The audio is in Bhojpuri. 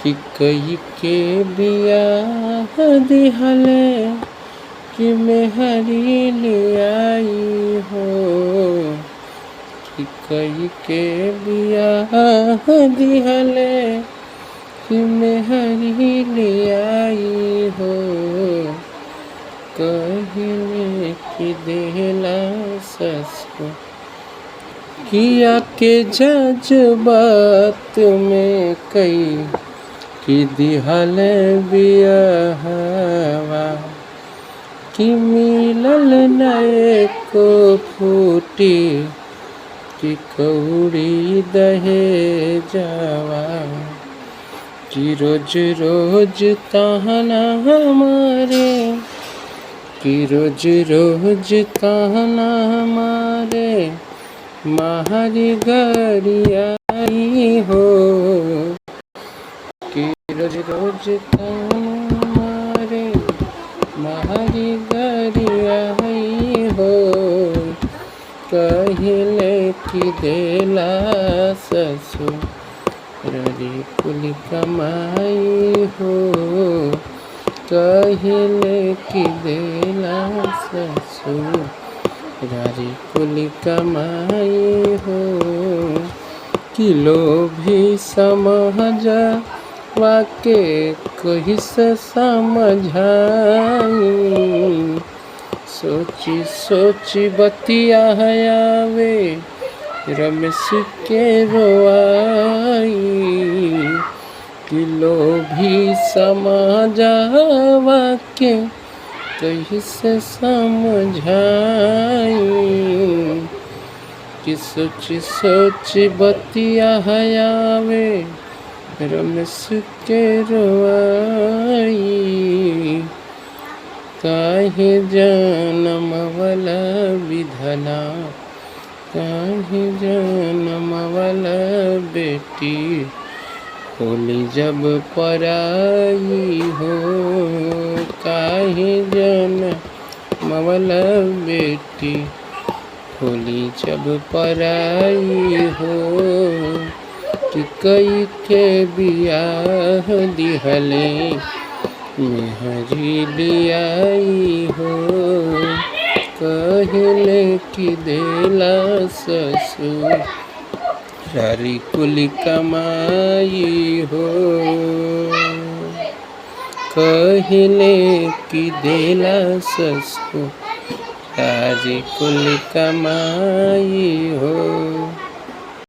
कि कई के बियाह दिहले कि मेहरी लियाई हो। कि कई के बियाह दिहले कि मेहरी लियाई हो। कहले कि देला ससुर किया के जज्बात में कई कि दिहले बियाहवा। कि मिलल नए को फूटी कि कौड़ी दहेजवा। कि रोज रोज ताना हमारे कि रोज रोज ताना हमारे मारी गरियाई हो। कि रोज रोज ताना हमारे मारी गरियाई हो। कहले कि देला ससुर कुल कमाई हो। कहले कि देला ससुर कुल कमाई हो। किलो भी समझ वाके कही से समझाई। सोची सोची बतिया आवे रमेश के रोआई। किलो भी समझावा के कहीं से समझाई। कि सोची सोची बतिया आवे रमेश के रोआई। काहे जन्म वाला विधना काहे जन्म वाला बेटी होली जब पराई हो। काहे जन्म वाला बेटी होली जब पराई हो। कि कई के बियाह दिहले मेहरी लियाई हो। कहले कि देला ससुर कुल कमाई हो। कहले कि देला ससुर कुल कमाई हो।